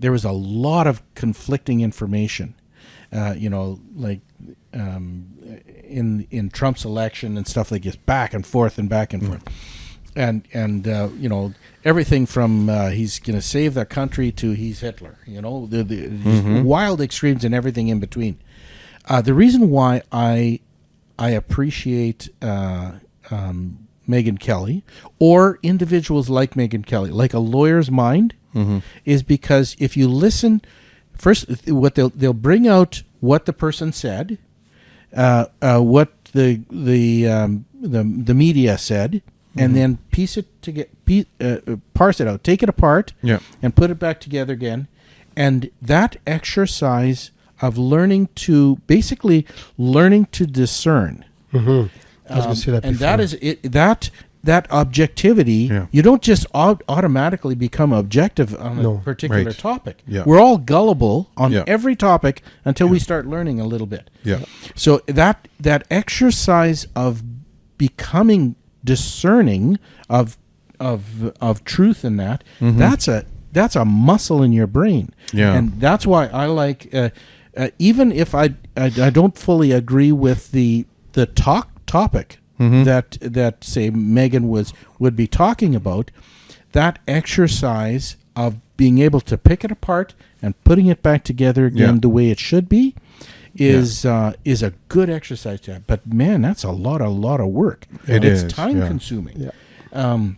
there was a lot of conflicting information, like in Trump's election and stuff like this, back and forth and back and forth. And everything from he's going to save the country to he's Hitler, the wild extremes and everything in between. The reason why I appreciate Megyn Kelly or individuals like Megyn Kelly, like a lawyer's mind, is because if you listen, first what they'll bring out what the person said, what the media said. And then parse it out, take it apart, and put it back together again. And that exercise of learning to discern. I was going to say that before. And that is it. That objectivity. Yeah. You don't just automatically become objective on a particular topic. Yeah. We're all gullible on every topic until we start learning a little bit. Yeah. So that exercise of becoming discerning of truth in that, that's a muscle in your brain. Yeah. And that's why I like even if I don't fully agree with the topic that say Megyn would be talking about, that exercise of being able to pick it apart and putting it back together again the way it should be is a good exercise to have. But man, that's a lot of work. It's time consuming. And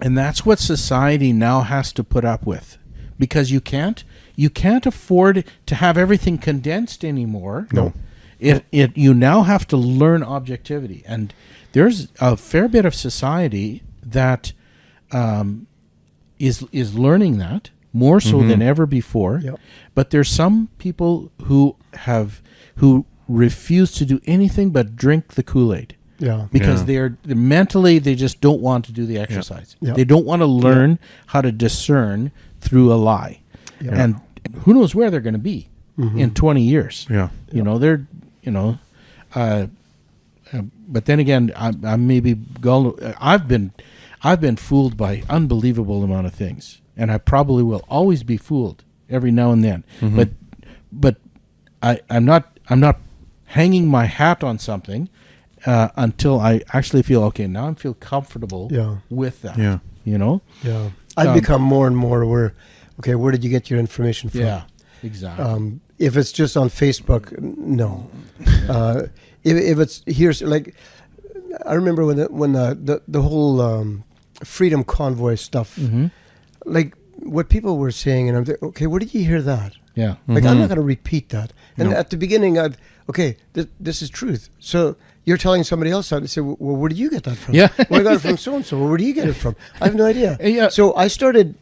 that's what society now has to put up with, because you can't afford to have everything condensed anymore. No. You now have to learn objectivity, and there's a fair bit of society that is learning that more so than ever before. Yep. But there's some people who refuse to do anything but drink the Kool-Aid. Yeah. Because they're mentally, they just don't want to do the exercise. Yeah. They don't want to learn how to discern through a lie. Yeah. And who knows where they're going to be in 20 years. Yeah. But then again, I'm maybe I've been fooled by unbelievable amount of things, and I probably will always be fooled every now and then. But I'm not hanging my hat on something until I actually feel okay. Now I feel comfortable with that. Yeah. Yeah. I've become more and more aware. Okay, where did you get your information from? Yeah, exactly. If it's just on Facebook, no. If it's here's like, I remember when the whole Freedom Convoy stuff, like what people were saying, and I'm like, okay, where did you hear that? Yeah. Like I'm not going to repeat that. And at the beginning, this is truth. So you're telling somebody else that, and say, well, where did you get that from? Yeah. Well, I got it from so and so. Well, where do you get it from? I have no idea. Yeah. So I started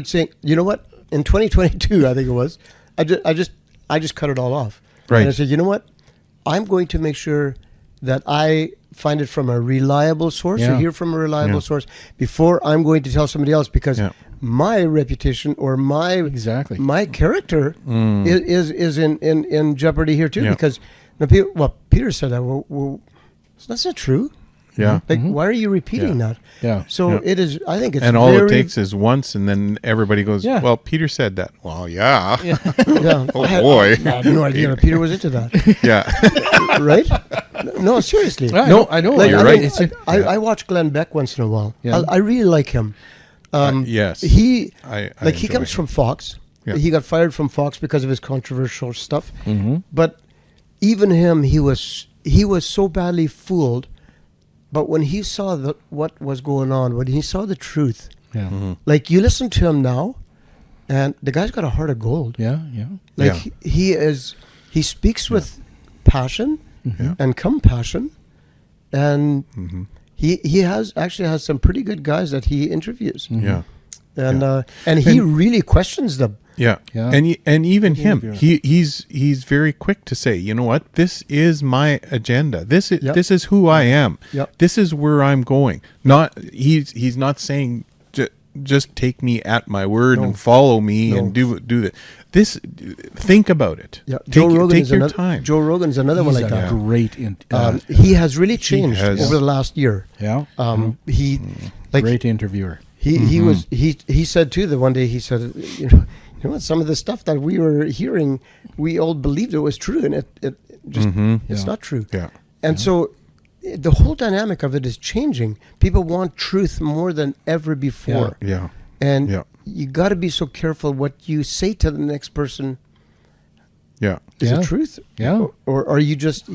saying, you know what? In 2022, I think it was, I just cut it all off. Right. And I said, you know what? I'm going to make sure that I find it from a reliable source or hear from a reliable source before I'm going to tell somebody else, because my reputation or my character is in jeopardy here too. Yeah. Because Peter said that. Well, that's not true. Yeah. Like, why are you repeating that? Yeah. So it is. I think it's and all it takes is once, and then everybody goes, "Well, Peter said that." Well, yeah. Oh boy. I had no idea that Peter was into that. Yeah. Right? No, seriously. I know. Like, you're right. I watch Glenn Beck once in a while. Yeah. I really like him. Yes. He he comes from Fox. Yeah. He got fired from Fox because of his controversial stuff. But even him, he was so badly fooled. But when he saw what was going on, when he saw the truth, like you listen to him now, and the guy's got a heart of gold. Yeah. Like he speaks with passion and compassion, and he actually has some pretty good guys that he interviews. Yeah, and he really questions them. Yeah. And even him, he's very quick to say, you know what, this is my agenda. This is who I am. Yep. This is where I'm going. He's not saying just take me at my word and follow me and do that. Think about it. Yeah. Take your time. Joe Rogan's another one like that. Great. He has really changed over the last year. Yeah. He great interviewer. He said too that one day he said, You know, some of the stuff that we were hearing, we all believed it was true, and it just it's not true. Yeah. And so the whole dynamic of it is changing. People want truth more than ever before. Yeah. And you got to be so careful what you say to the next person. Yeah. Is it truth? Yeah. Or are you just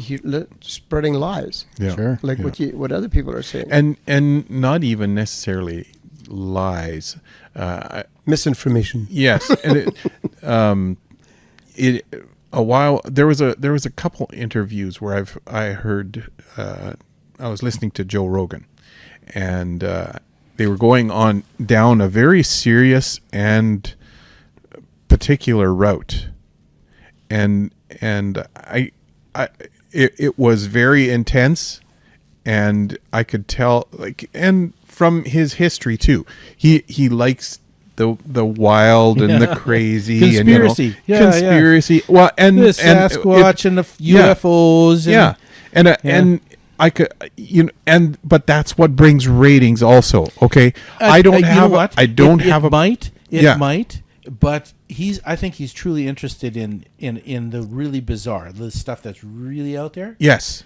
spreading lies? Yeah. Sure. Like what other people are saying. And not even necessarily lies. Misinformation. Yes. And there was a couple interviews where I heard I was listening to Joe Rogan, and they were going on down a very serious and particular route, and it was very intense, and I could tell, like, and from his history too, he likes the wild and the crazy conspiracy, and conspiracy. Well, and the Sasquatch and the UFOs, and I could, but that's what brings ratings also. Okay. I don't have it might, but I think he's truly interested in the really bizarre, the stuff that's really out there. Yes.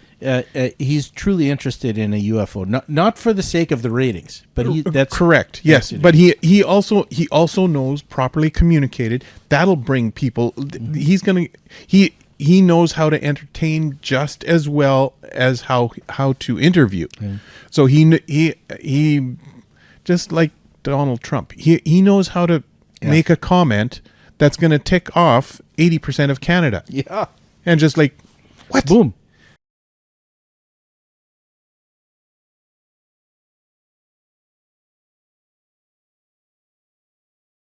He's truly interested in a UFO, not for the sake of the ratings, but that's correct. Yes, but he also knows, properly communicated, that'll bring people. He knows how to entertain just as well as how to interview. Okay. So he just like Donald Trump, he knows how to make a comment that's going to tick off 80% of Canada. Yeah, and just like, what? Boom.